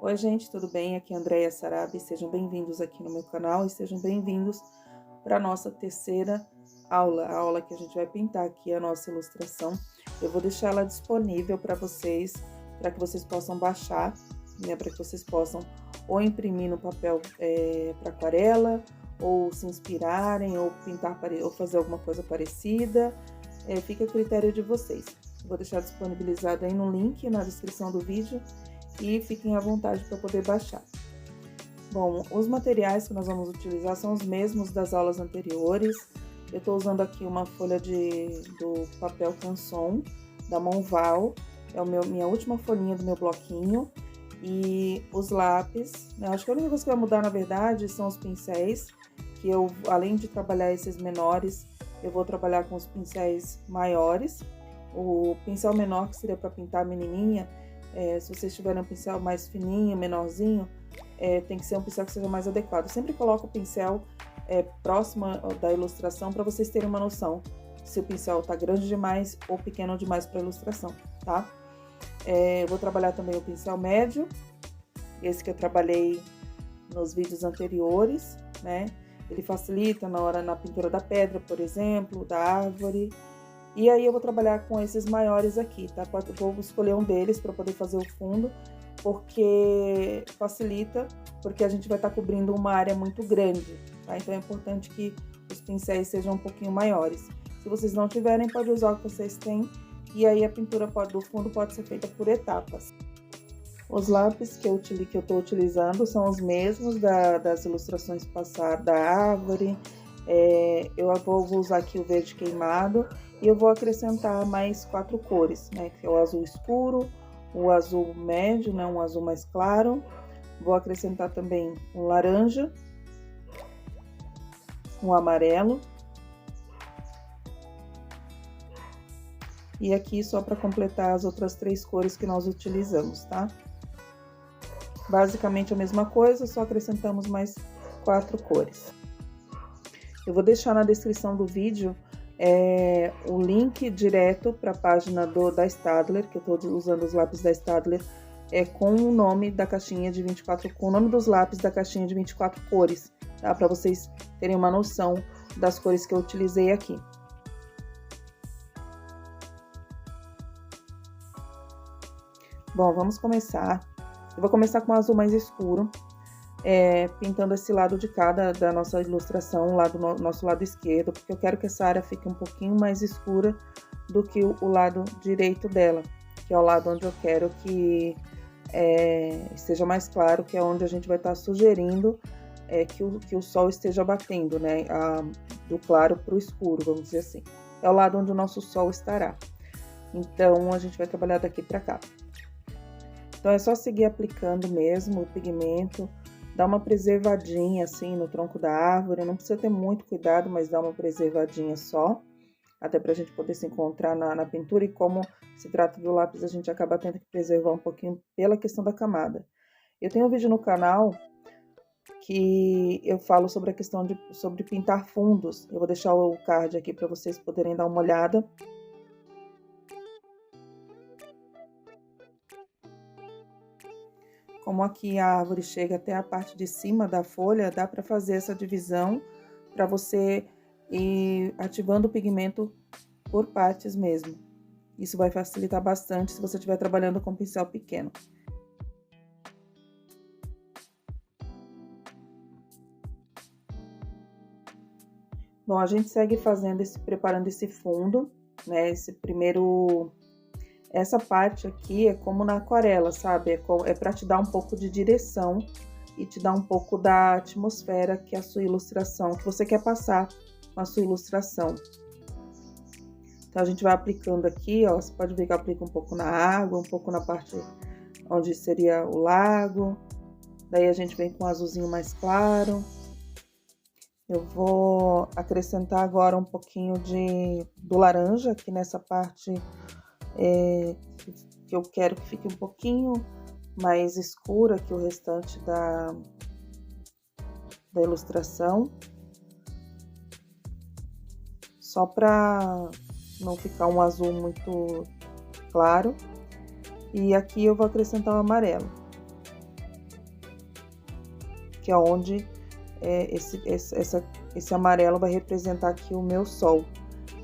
Oi, gente, tudo bem? Aqui é a Andréia Sarabi. Sejam bem-vindos aqui no meu canal e sejam bem-vindos para a nossa terceira aula, a aula que a gente vai pintar aqui a nossa ilustração. Eu vou deixar ela disponível para que vocês possam baixar, né, para que vocês possam ou imprimir no papel para aquarela, ou se inspirarem, ou pintar, ou fazer alguma coisa parecida. Fica a critério de vocês. Vou deixar disponibilizado aí no link na descrição do vídeo e fiquem à vontade para poder baixar. Bom, os materiais que nós vamos utilizar são os mesmos das aulas anteriores. Eu estou usando aqui uma folha do papel Canson, da Monval, minha última folhinha do meu bloquinho, e os lápis, né? Acho que a única coisa que vai mudar, na verdade, são os pincéis, que eu, além de trabalhar esses menores, eu vou trabalhar com os pincéis maiores. O pincel menor, que seria para pintar a menininha, se vocês tiverem um pincel mais fininho, menorzinho, tem que ser um pincel que seja mais adequado. Eu sempre coloco o pincel próximo da ilustração para vocês terem uma noção se o pincel tá grande demais ou pequeno demais para ilustração, tá? Eu vou trabalhar também o pincel médio, esse que eu trabalhei nos vídeos anteriores, né? Ele facilita na pintura da pedra, por exemplo, da árvore. E aí eu vou trabalhar com esses maiores aqui, tá? Vou escolher um deles para poder fazer o fundo, porque facilita, porque a gente vai estar cobrindo uma área muito grande, tá? Então é importante que os pincéis sejam um pouquinho maiores. Se vocês não tiverem, pode usar o que vocês têm, e aí a pintura do fundo pode ser feita por etapas. Os lápis que eu estou utilizando são os mesmos das ilustrações passadas da árvore. Eu vou usar aqui o verde queimado e eu vou acrescentar mais 4 cores, né? Que é o azul escuro, o azul médio, né? Um azul mais claro. Vou acrescentar também um laranja, um amarelo. E aqui só para completar as outras 3 cores que nós utilizamos, tá? Basicamente a mesma coisa, só acrescentamos mais 4 cores. Eu vou deixar na descrição do vídeo o link direto para a página da Staedtler, que eu estou usando os lápis da Staedtler, com o nome da caixinha de 24, com o nome dos lápis da caixinha de 24 cores, tá? Para vocês terem uma noção das cores que eu utilizei aqui. Bom, vamos começar. Eu vou começar com o azul mais escuro, pintando esse lado de cada da nossa ilustração, nosso lado esquerdo, porque eu quero que essa área fique um pouquinho mais escura do que o lado direito dela, que é o lado onde eu quero que esteja mais claro, que é onde a gente vai estar sugerindo que o sol esteja batendo, né, do claro para o escuro, vamos dizer assim. É o lado onde o nosso sol estará. Então, a gente vai trabalhar daqui para cá. Então, é só seguir aplicando mesmo o pigmento, dar uma preservadinha assim no tronco da árvore, não precisa ter muito cuidado, mas dá uma preservadinha só, até pra gente poder se encontrar na pintura, e como se trata do lápis, a gente acaba tendo que preservar um pouquinho pela questão da camada. Eu tenho um vídeo no canal que eu falo sobre a questão sobre pintar fundos, eu vou deixar o card aqui para vocês poderem dar uma olhada. Como aqui a árvore chega até a parte de cima da folha, dá para fazer essa divisão para você ir ativando o pigmento por partes mesmo. Isso vai facilitar bastante se você estiver trabalhando com pincel pequeno. Bom, a gente segue preparando esse fundo, né? Essa parte aqui é como na aquarela, sabe? É para te dar um pouco de direção e te dar um pouco da atmosfera que a sua ilustração, que você quer passar com a sua ilustração. Então, a gente vai aplicando aqui, ó, você pode ver que eu aplico um pouco na água, um pouco na parte onde seria o lago. Daí, a gente vem com um azulzinho mais claro. Eu vou acrescentar agora um pouquinho do laranja aqui nessa parte que eu quero que fique um pouquinho mais escura que o restante da ilustração, só para não ficar um azul muito claro. E aqui eu vou acrescentar o amarelo. que é onde esse amarelo vai representar aqui o meu sol.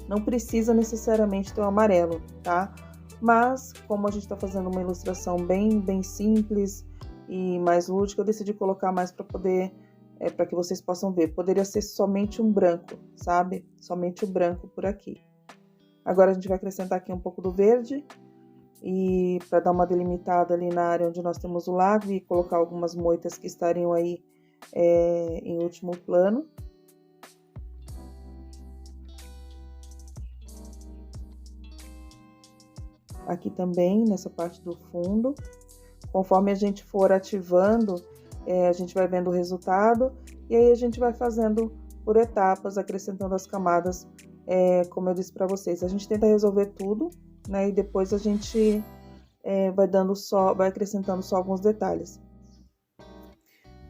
Não precisa necessariamente ter um amarelo, tá? Mas, como a gente tá fazendo uma ilustração bem simples e mais lúdica, eu decidi colocar mais para poder, para que vocês possam ver. Poderia ser somente um branco, sabe? Somente o branco por aqui. Agora a gente vai acrescentar aqui um pouco do verde e para dar uma delimitada ali na área onde nós temos o lago e colocar algumas moitas que estariam aí em último plano. Aqui também, nessa parte do fundo. Conforme a gente for ativando, a gente vai vendo o resultado e aí a gente vai fazendo por etapas, acrescentando as camadas, como eu disse para vocês. A gente tenta resolver tudo, né? E depois a gente vai acrescentando só alguns detalhes.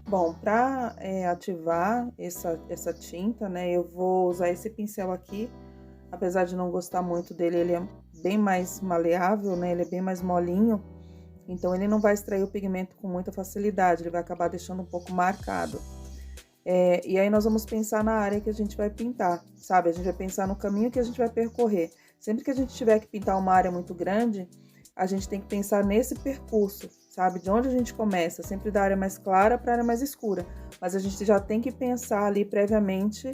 Bom, para ativar essa tinta, né? Eu vou usar esse pincel aqui. Apesar de não gostar muito dele, ele é bem mais maleável, né? Ele é bem mais molinho. Então, ele não vai extrair o pigmento com muita facilidade, ele vai acabar deixando um pouco marcado. E aí, nós vamos pensar na área que a gente vai pintar, sabe? A gente vai pensar no caminho que a gente vai percorrer. Sempre que a gente tiver que pintar uma área muito grande, a gente tem que pensar nesse percurso, sabe? De onde a gente começa, sempre da área mais clara para a área mais escura. Mas a gente já tem que pensar ali previamente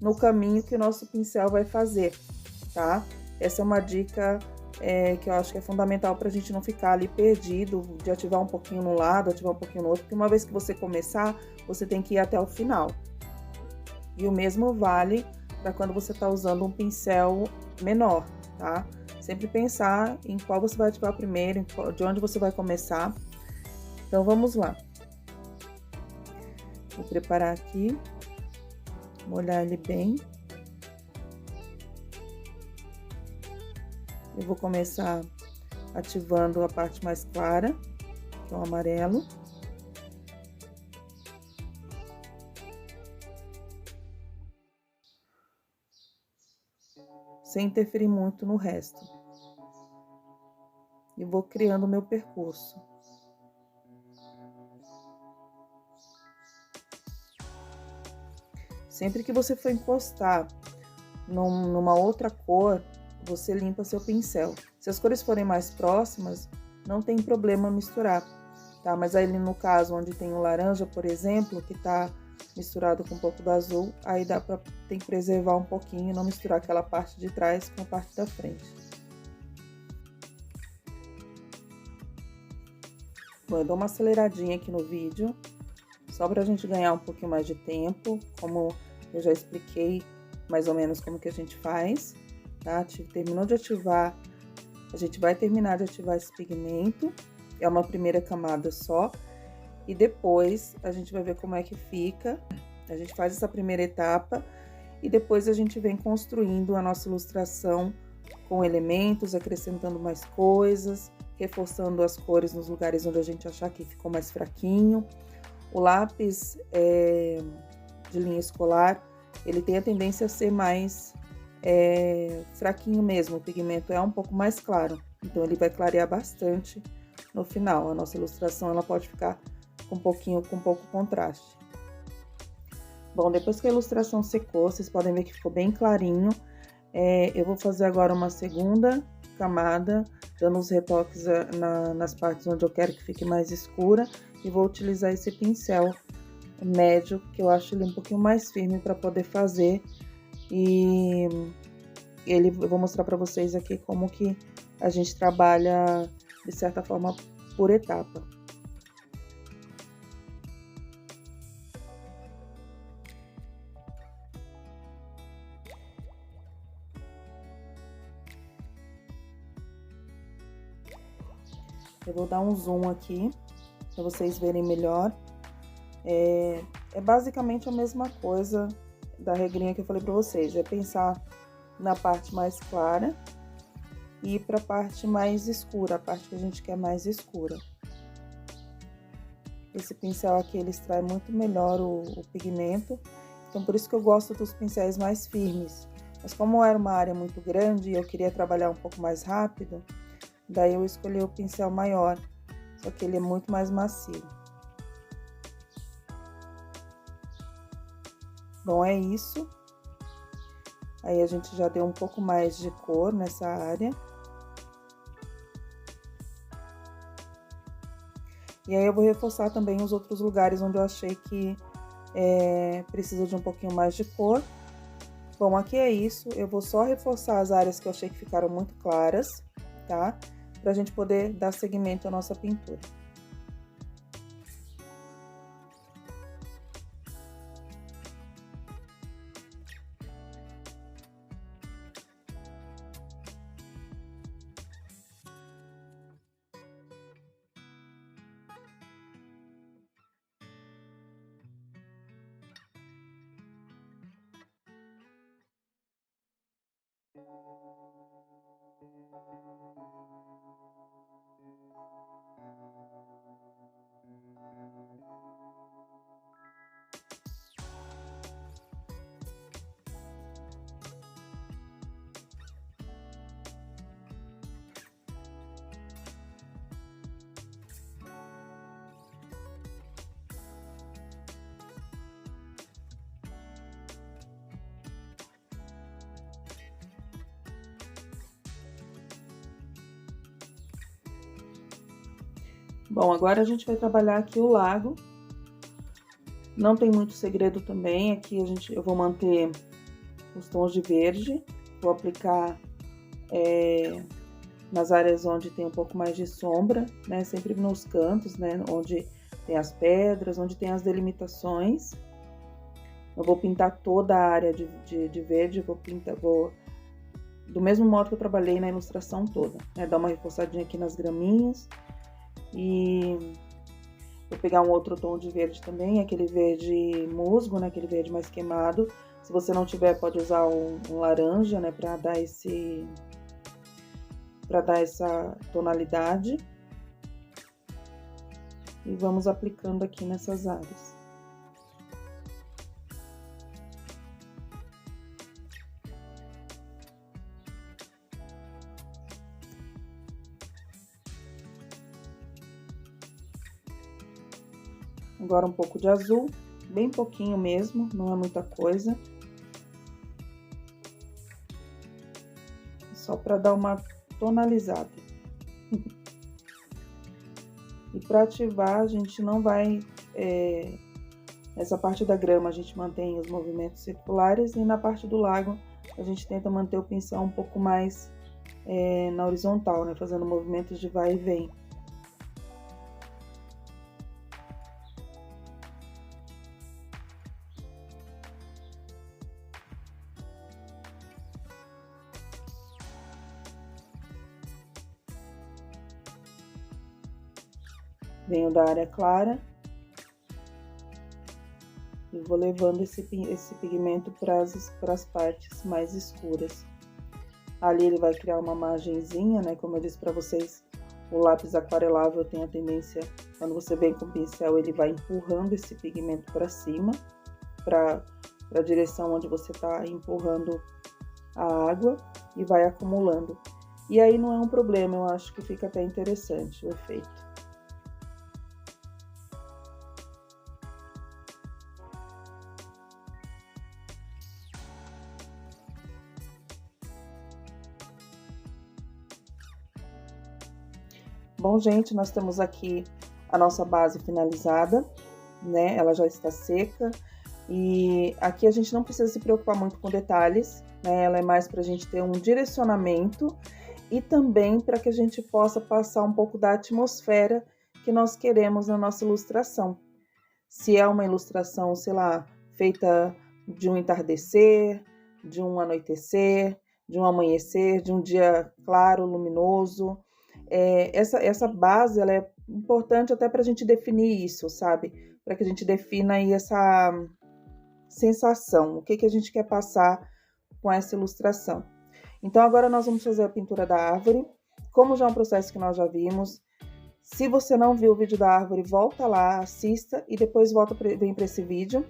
no caminho que o nosso pincel vai fazer, tá? Essa é uma dica que eu acho que é fundamental para a gente não ficar ali perdido, de ativar um pouquinho no lado, ativar um pouquinho no outro, porque uma vez que você começar, você tem que ir até o final. E o mesmo vale para quando você está usando um pincel menor, tá? Sempre pensar em qual você vai ativar primeiro, de onde você vai começar. Então, vamos lá. Vou preparar aqui, molhar ele bem. Eu vou começar ativando a parte mais clara, que é o amarelo. Sem interferir muito no resto. E vou criando o meu percurso. Sempre que você for encostar numa outra cor, você limpa seu pincel. Se as cores forem mais próximas, não tem problema misturar, tá? Mas aí no caso onde tem o laranja, por exemplo, que tá misturado com um pouco do azul, aí tem que preservar um pouquinho e não misturar aquela parte de trás com a parte da frente. Bom, eu dou uma aceleradinha aqui no vídeo, só pra gente ganhar um pouquinho mais de tempo, como eu já expliquei mais ou menos como que a gente faz. Tá? Terminou de ativar, a gente vai terminar de ativar esse pigmento, é uma primeira camada só, e depois a gente vai ver como é que fica. A gente faz essa primeira etapa e depois a gente vem construindo a nossa ilustração com elementos, acrescentando mais coisas, reforçando as cores nos lugares onde a gente achar que ficou mais fraquinho. O lápis de linha escolar, ele tem a tendência a ser mais fraquinho mesmo, o pigmento é um pouco mais claro, então ele vai clarear bastante no final. A nossa ilustração ela pode ficar com pouco contraste. Bom, depois que a ilustração secou, vocês podem ver que ficou bem clarinho. Eu vou fazer agora uma segunda camada, dando os retoques nas partes onde eu quero que fique mais escura, e vou utilizar esse pincel médio, que eu acho ele um pouquinho mais firme para poder fazer. E eu vou mostrar para vocês aqui como que a gente trabalha, de certa forma, por etapa. Eu vou dar um zoom aqui, para vocês verem melhor. É basicamente a mesma coisa da regrinha que eu falei para vocês, é pensar na parte mais clara e ir para a parte mais escura, a parte que a gente quer mais escura. Esse pincel aqui, ele extrai muito melhor o pigmento, então por isso que eu gosto dos pincéis mais firmes. Mas como era uma área muito grande e eu queria trabalhar um pouco mais rápido, daí eu escolhi o pincel maior, só que ele é muito mais macio. Bom, é isso. Aí a gente já deu um pouco mais de cor nessa área. E aí eu vou reforçar também os outros lugares onde eu achei que precisa de um pouquinho mais de cor. Bom, aqui é isso. Eu vou só reforçar as áreas que eu achei que ficaram muito claras, tá? Pra gente poder dar seguimento à nossa pintura. Bom, agora a gente vai trabalhar aqui o lago. Não tem muito segredo também, aqui eu vou manter os tons de verde, vou aplicar nas áreas onde tem um pouco mais de sombra, né? Sempre nos cantos, né? Onde tem as pedras, onde tem as delimitações. Eu vou pintar toda a área de verde, vou do mesmo modo que eu trabalhei na ilustração toda, né? Dar uma reforçadinha aqui nas graminhas. E vou pegar um outro tom de verde também, aquele verde musgo, né? Aquele verde mais queimado. Se você não tiver, pode usar um laranja, né? Para dar essa tonalidade. E vamos aplicando aqui nessas áreas. Agora um pouco de azul, bem pouquinho mesmo, não é muita coisa. Só para dar uma tonalizada. E para ativar, a gente não vai... nessa parte da grama a gente mantém os movimentos circulares e na parte do lago a gente tenta manter o pincel um pouco mais na horizontal, né? Fazendo movimentos de vai e vem. Venho da área clara e vou levando esse pigmento para as partes mais escuras. Ali ele vai criar uma margenzinha, né? Como eu disse para vocês, o lápis aquarelável tem a tendência, quando você vem com o pincel, ele vai empurrando esse pigmento para cima, para a direção onde você está empurrando a água e vai acumulando. E aí não é um problema, eu acho que fica até interessante o efeito. Bom, gente, nós temos aqui a nossa base finalizada, né? Ela já está seca. E aqui a gente não precisa se preocupar muito com detalhes, né? Ela é mais para a gente ter um direcionamento e também para que a gente possa passar um pouco da atmosfera que nós queremos na nossa ilustração. Se é uma ilustração, sei lá, feita de um entardecer, de um anoitecer, de um amanhecer, de um dia claro, luminoso... essa base, ela é importante até para a gente definir isso, sabe? Para que a gente defina aí essa sensação, o que a gente quer passar com essa ilustração. Então, agora nós vamos fazer a pintura da árvore. Como já é um processo que nós já vimos, se você não viu o vídeo da árvore, volta lá, assista e depois vem para esse vídeo.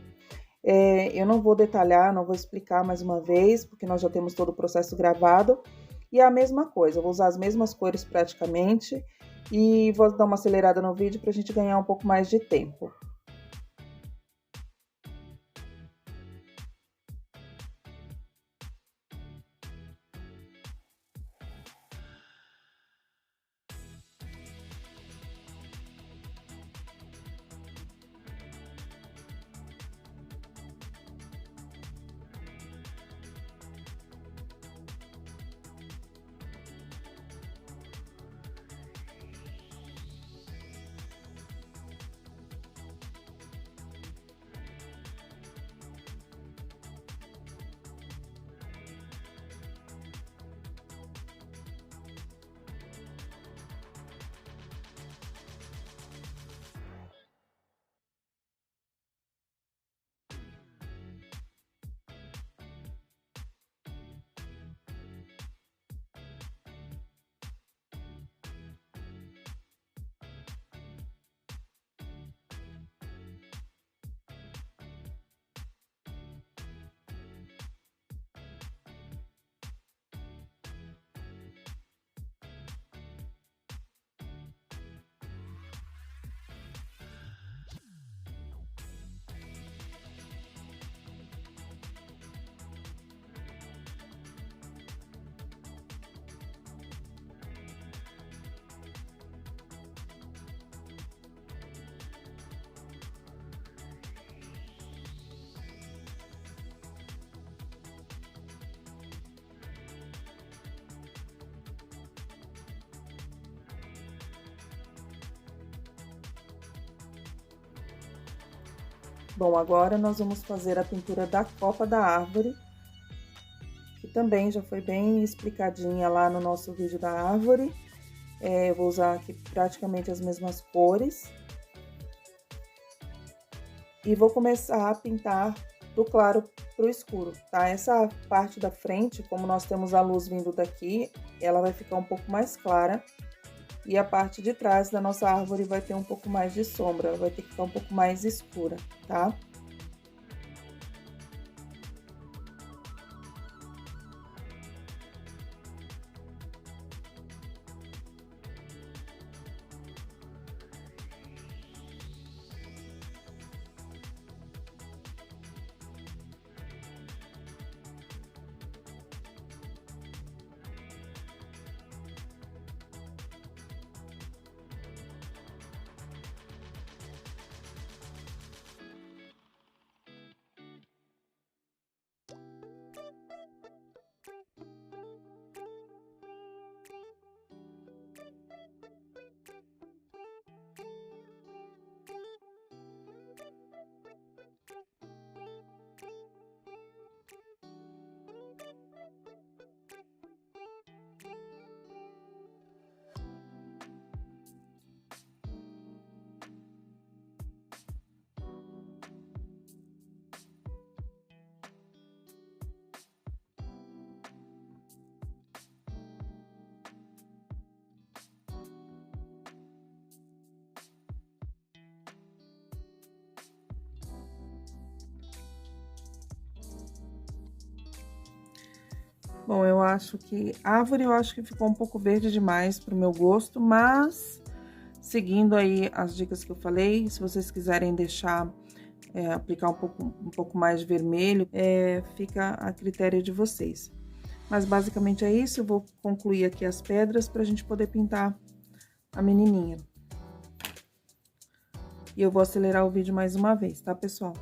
Eu não vou detalhar, não vou explicar mais uma vez, porque nós já temos todo o processo gravado. E é a mesma coisa, eu vou usar as mesmas cores praticamente e vou dar uma acelerada no vídeo para a gente ganhar um pouco mais de tempo. Bom, agora nós vamos fazer a pintura da copa da árvore, que também já foi bem explicadinha lá no nosso vídeo da árvore. Eu vou usar aqui praticamente as mesmas cores. E vou começar a pintar do claro pro escuro, tá? Essa parte da frente, como nós temos a luz vindo daqui, ela vai ficar um pouco mais clara. E a parte de trás da nossa árvore vai ter um pouco mais de sombra, vai ter que ficar um pouco mais escura, tá? Bom, eu acho que árvore, eu acho que ficou um pouco verde demais pro meu gosto, mas seguindo aí as dicas que eu falei, se vocês quiserem deixar, aplicar um pouco mais de vermelho, fica a critério de vocês. Mas basicamente é isso, eu vou concluir aqui as pedras pra gente poder pintar a menininha. E eu vou acelerar o vídeo mais uma vez, tá, pessoal?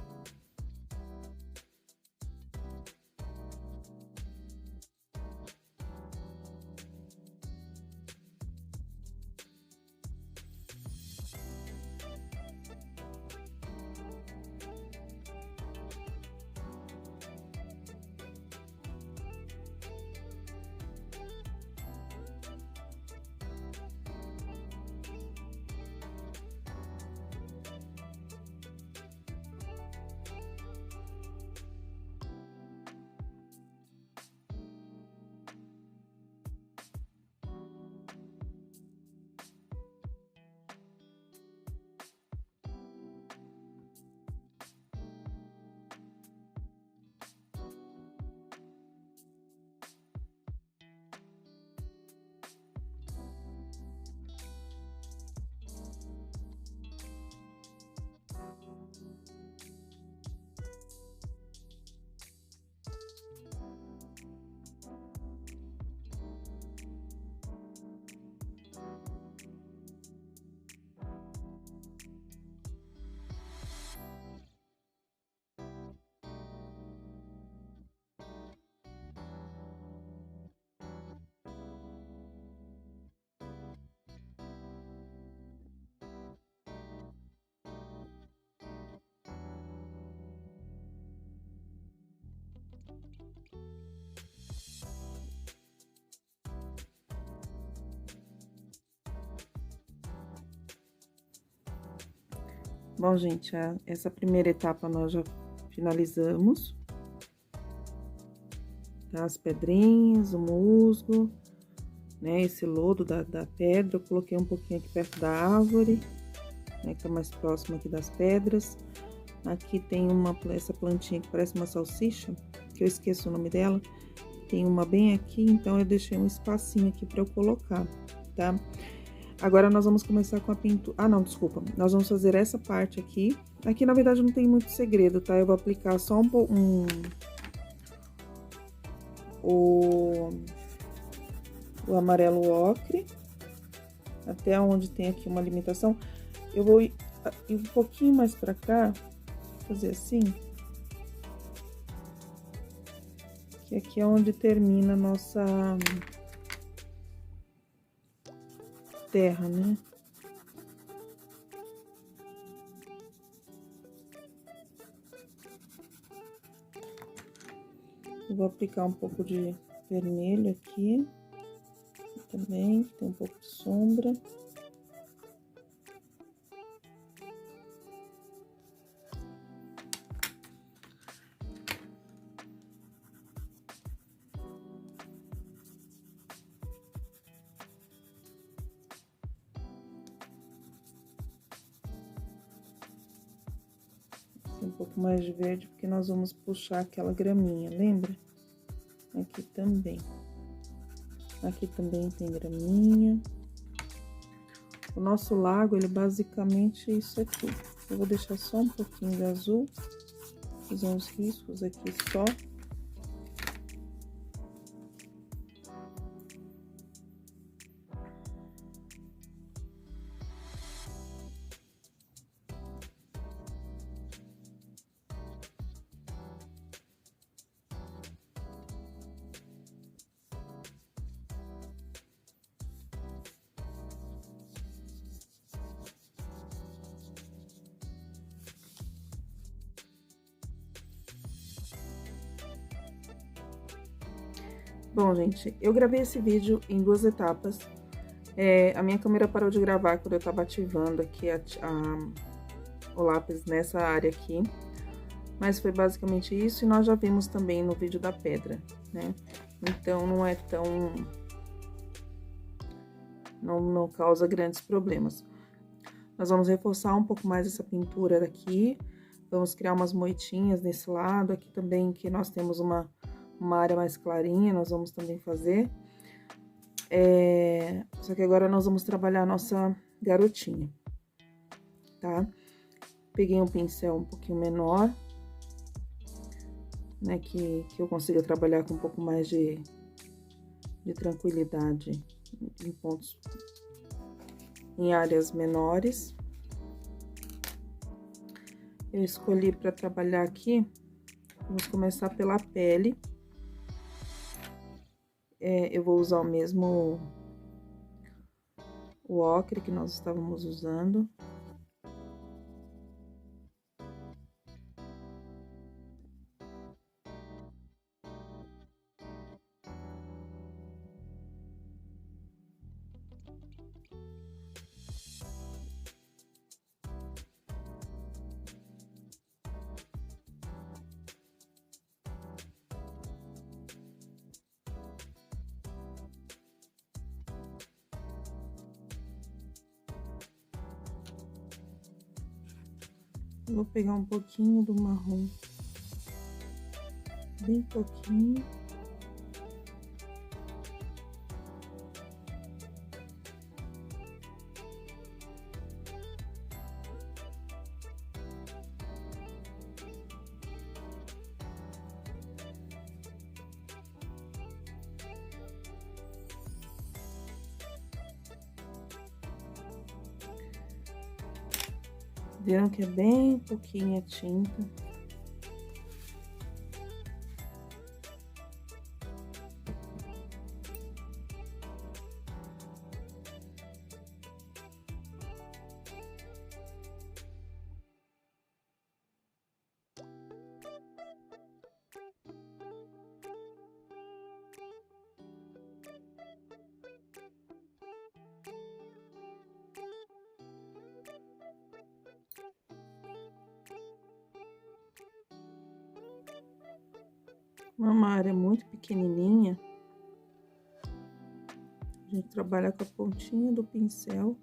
Bom, gente, essa primeira etapa nós já finalizamos. Tá? As pedrinhas, o musgo, né? Esse lodo da pedra, eu coloquei um pouquinho aqui perto da árvore, né? Que tá mais próximo aqui das pedras. Aqui tem essa plantinha que parece uma salsicha, que eu esqueço o nome dela. Tem uma bem aqui, então eu deixei um espacinho aqui pra eu colocar, tá? Agora, nós vamos começar com a pintura... Ah, não, desculpa. Nós vamos fazer essa parte aqui. Aqui, na verdade, não tem muito segredo, tá? Eu vou aplicar só o amarelo ocre, até onde tem aqui uma limitação. Eu vou ir um pouquinho mais pra cá, fazer assim. Que aqui é onde termina a nossa... terra, né? Eu vou aplicar um pouco de vermelho aqui também, que tem um pouco de sombra. Um pouco mais de verde, porque nós vamos puxar aquela graminha, lembra? Aqui também. Aqui também tem graminha. O nosso lago, ele basicamente é isso aqui. Eu vou deixar só um pouquinho de azul. Fazer uns riscos aqui só. Bom, gente, eu gravei esse vídeo em 2 etapas. A minha câmera parou de gravar quando eu tava ativando aqui o lápis nessa área aqui. Mas foi basicamente isso, e nós já vimos também no vídeo da pedra, né? Então, não é tão... Não causa grandes problemas. Nós vamos reforçar um pouco mais essa pintura daqui. Vamos criar umas moitinhas nesse lado. Aqui também, que nós temos uma área mais clarinha, nós vamos também fazer. Só que agora nós vamos trabalhar a nossa garotinha, tá? Peguei um pincel um pouquinho menor, né? Que eu consiga trabalhar com um pouco mais de tranquilidade em pontos, em áreas menores. Eu escolhi para trabalhar aqui, vamos começar pela pele. Eu vou usar o mesmo o ocre que nós estávamos usando. Eu vou pegar um pouquinho do marrom, bem pouquinho. Viram que é bem pouquinha tinta. Uma área muito pequenininha, a gente trabalha com a pontinha do pincel.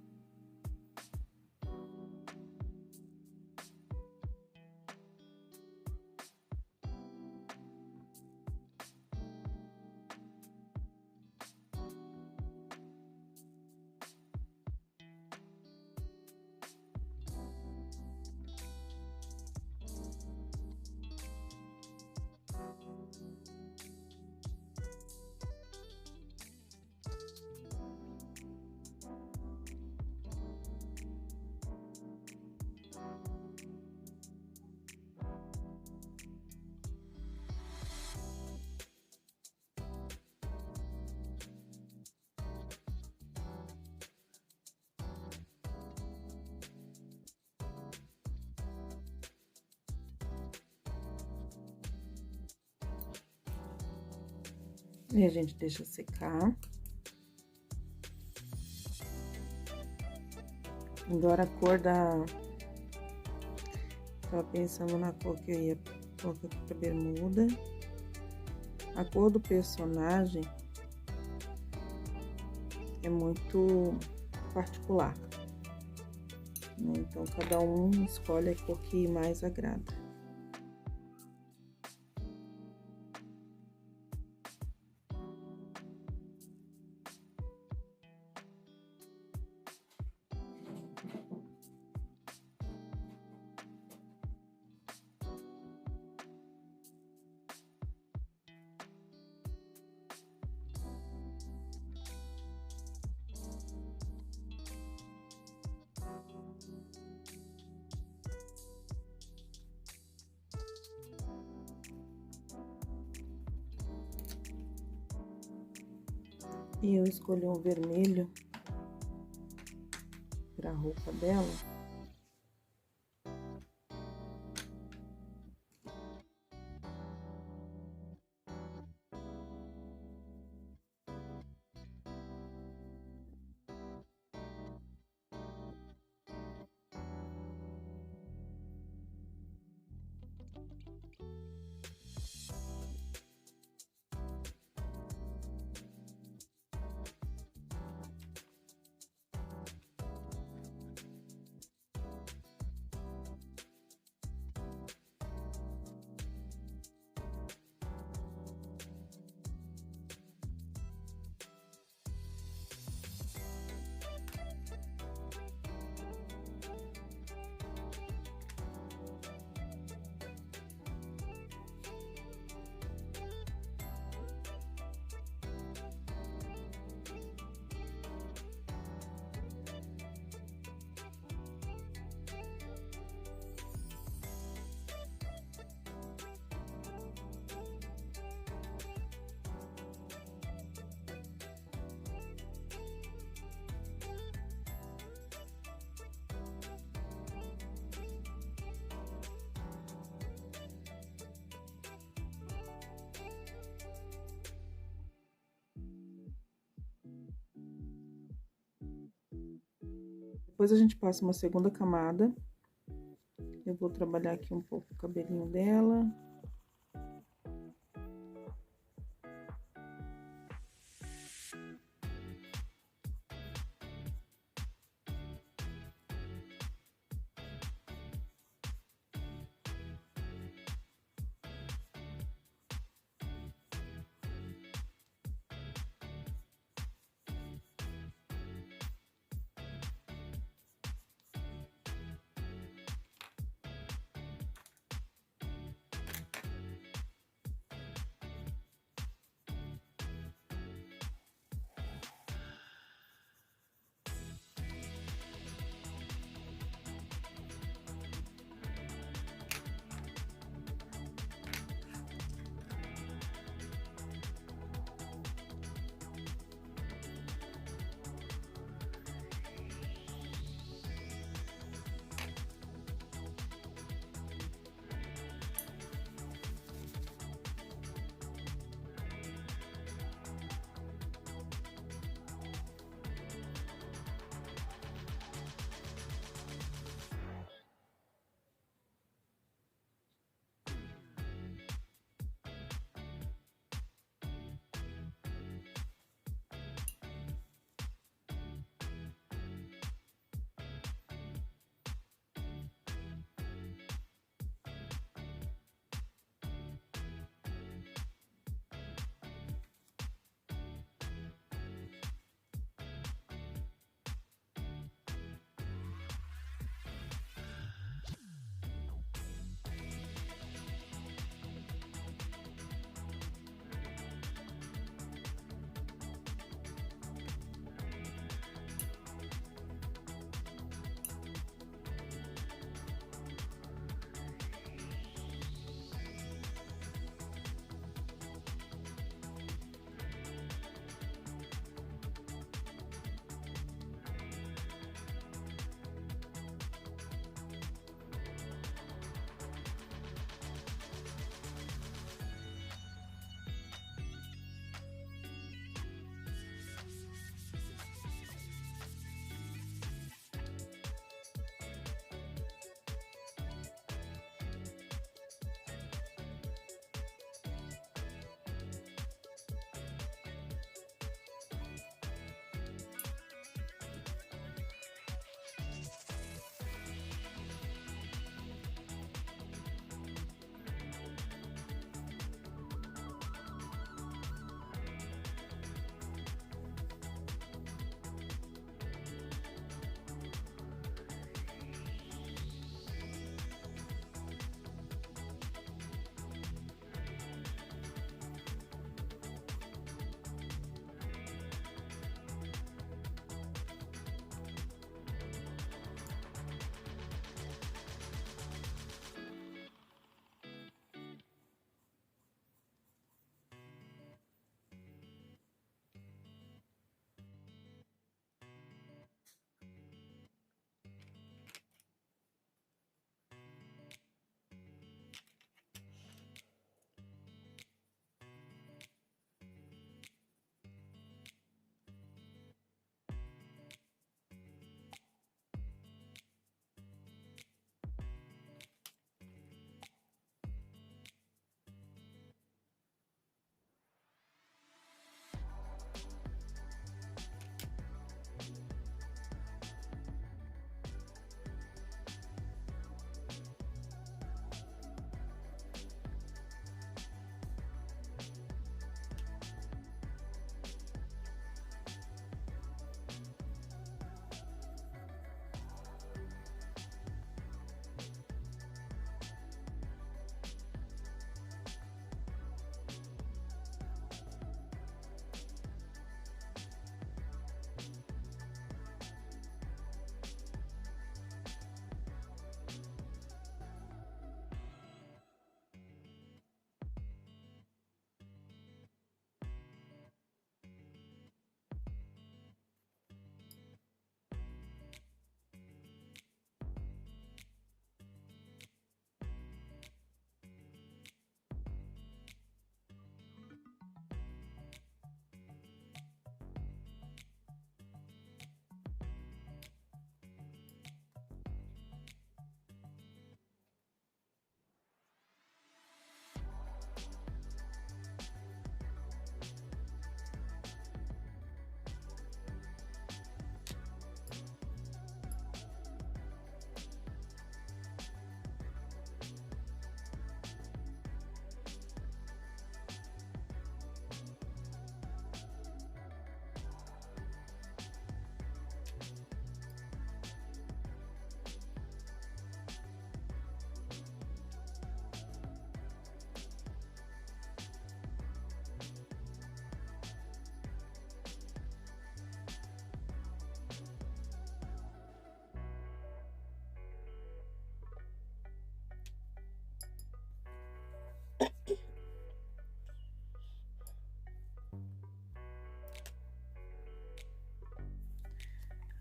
E a gente deixa secar. Agora a cor da... Tava pensando na cor que eu ia colocar aqui pra bermuda. A cor do personagem é muito particular, né? Então, cada um escolhe a cor que mais agrada. E eu escolhi um vermelho para a roupa dela. Depois a gente passa uma segunda camada. Eu vou trabalhar aqui um pouco o cabelinho dela.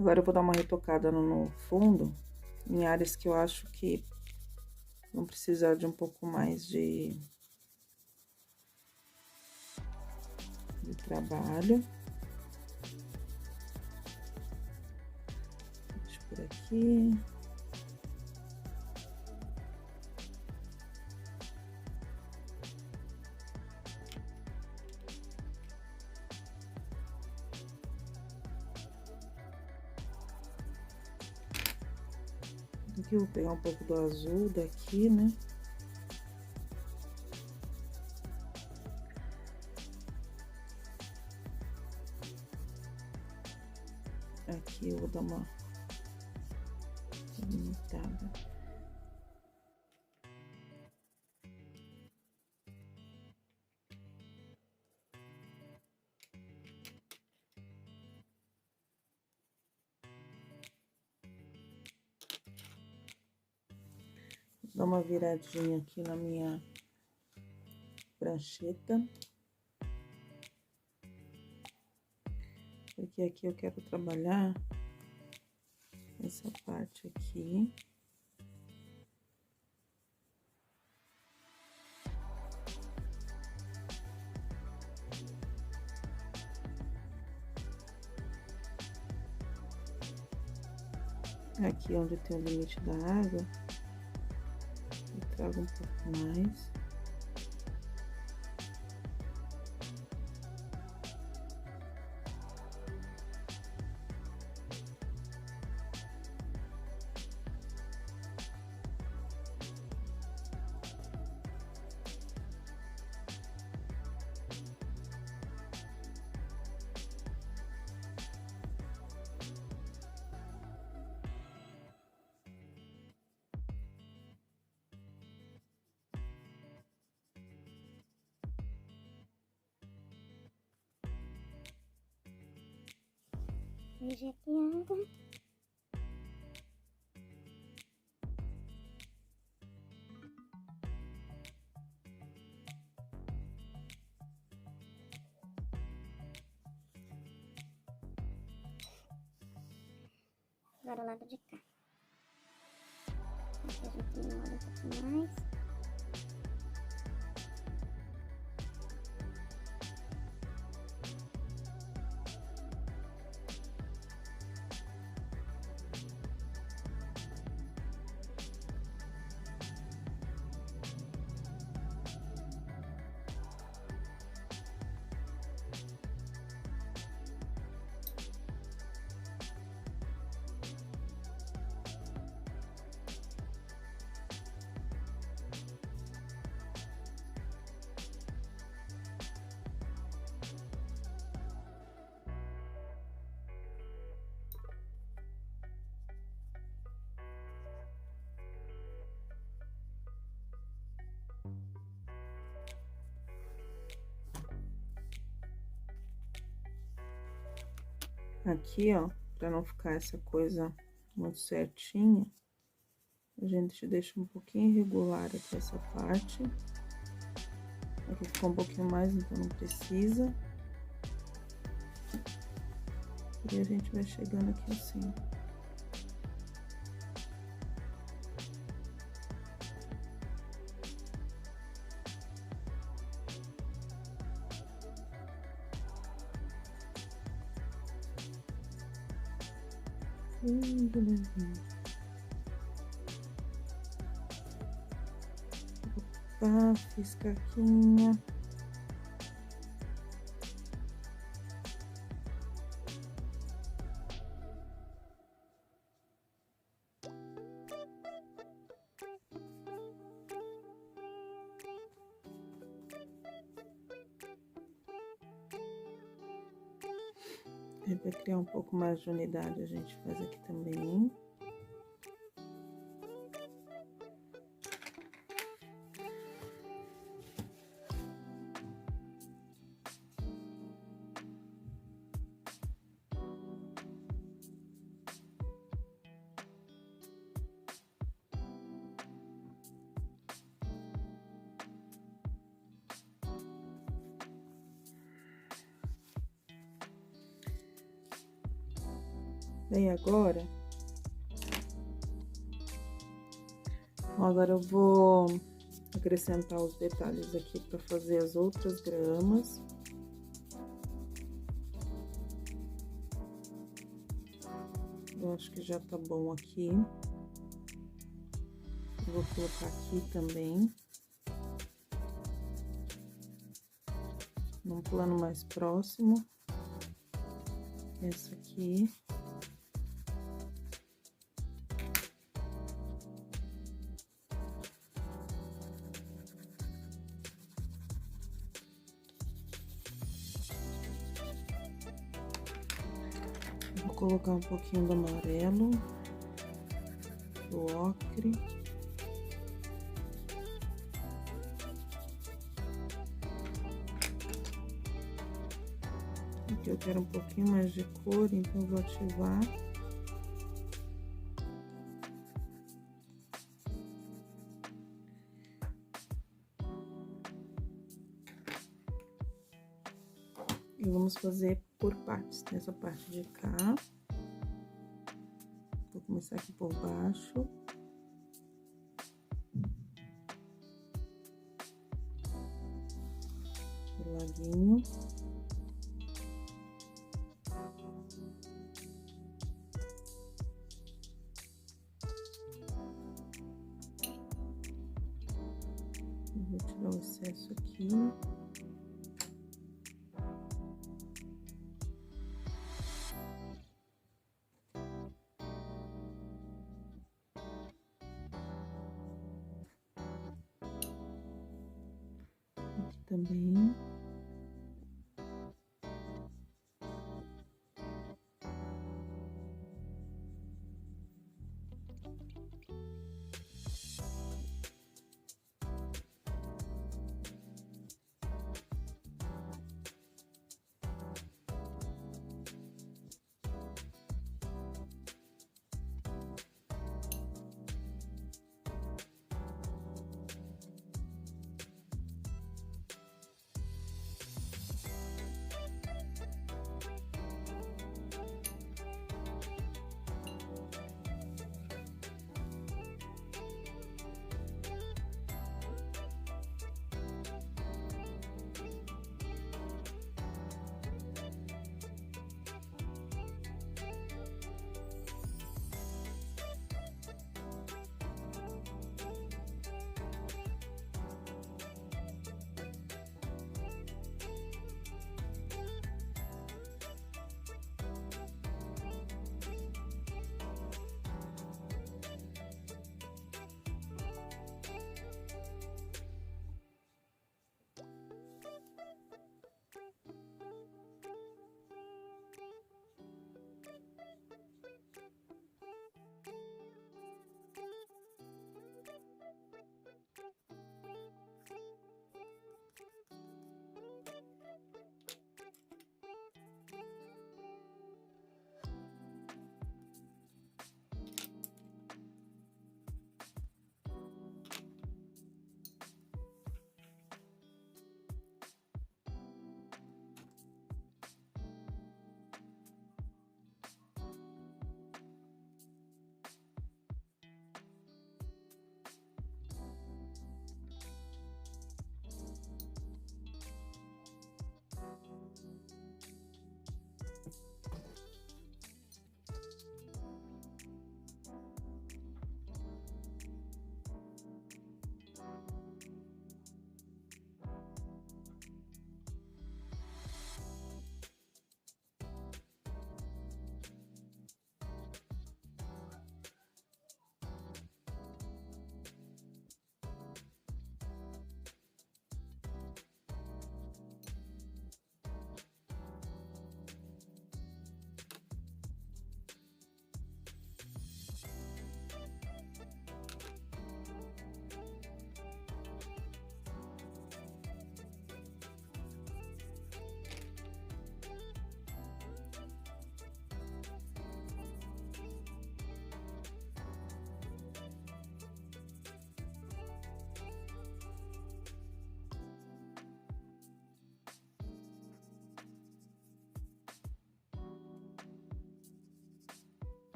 Agora eu vou dar uma retocada no fundo, em áreas que eu acho que vão precisar de um pouco mais de trabalho. Deixa por aqui. Aqui eu vou pegar um pouco do azul daqui, né? Aqui eu vou dar uma limitada. Dar uma viradinha aqui na minha prancheta. Porque aqui eu quero trabalhar essa parte aqui. Aqui onde tem o limite da água, eu trago um pouco mais. Vegetando. Agora o lado de cá. Aqui a gente molha um pouquinho mais. Aqui, ó, pra não ficar essa coisa muito certinha, a gente deixa um pouquinho irregular aqui essa parte. Aqui ficou um pouquinho mais, então não precisa. E a gente vai chegando aqui assim. Opa, fiz caquinha. E para criar um pouco mais de unidade, a gente faz aqui também. Daí agora... Agora eu vou acrescentar os detalhes aqui para fazer as outras gramas. Eu acho que já tá bom aqui. Eu vou colocar aqui também. Num plano mais próximo. Essa aqui. Vou colocar um pouquinho do amarelo, do ocre. Aqui eu quero um pouquinho mais de cor, então eu vou ativar. E vamos fazer por partes. Nessa parte de cá. Vou começar aqui por baixo. Do ladinho. Vou tirar o excesso aqui. Aqui também.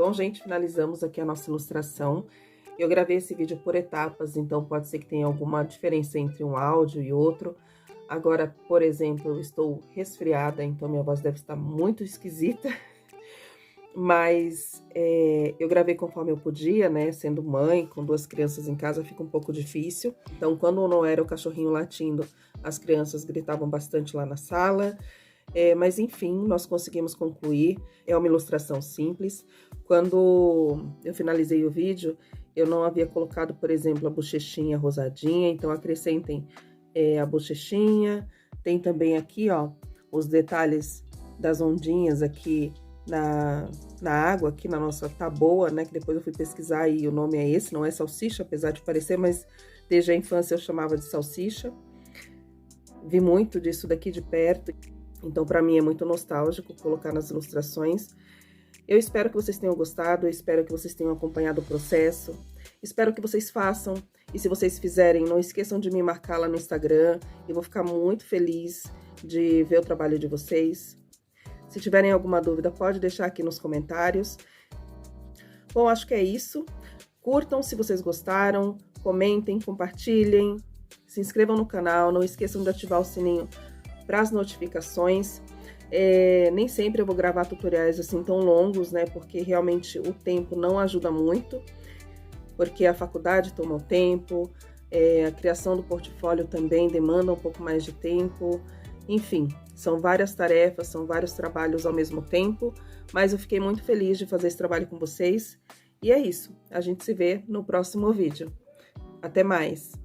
Bom, gente, finalizamos aqui a nossa ilustração. Eu gravei esse vídeo por etapas, então pode ser que tenha alguma diferença entre um áudio e outro. Agora, por exemplo, eu estou resfriada, então minha voz deve estar muito esquisita. Mas eu gravei conforme eu podia, né? Sendo mãe, com 2 crianças em casa, fica um pouco difícil. Então, quando não era o cachorrinho latindo, as crianças gritavam bastante lá na sala. Mas, enfim, nós conseguimos concluir. É uma ilustração simples. Quando eu finalizei o vídeo, eu não havia colocado, por exemplo, a bochechinha rosadinha. Então, acrescentem a bochechinha. Tem também aqui, ó, os detalhes das ondinhas aqui na água, aqui na nossa taboa, né, que depois eu fui pesquisar e o nome é esse, não é salsicha, apesar de parecer, mas desde a infância eu chamava de salsicha. Vi muito disso daqui de perto, então para mim é muito nostálgico colocar nas ilustrações. Eu espero que vocês tenham gostado, eu espero que vocês tenham acompanhado o processo, espero que vocês façam, e se vocês fizerem, não esqueçam de me marcar lá no Instagram, eu vou ficar muito feliz de ver o trabalho de vocês. Se tiverem alguma dúvida, pode deixar aqui nos comentários. Bom, acho que é isso. Curtam se vocês gostaram, comentem, compartilhem, se inscrevam no canal, não esqueçam de ativar o sininho para as notificações. Nem sempre eu vou gravar tutoriais assim tão longos, né? Porque realmente o tempo não ajuda muito, porque a faculdade toma o tempo, a criação do portfólio também demanda um pouco mais de tempo. Enfim, são várias tarefas, são vários trabalhos ao mesmo tempo, mas eu fiquei muito feliz de fazer esse trabalho com vocês. E é isso, a gente se vê no próximo vídeo. Até mais!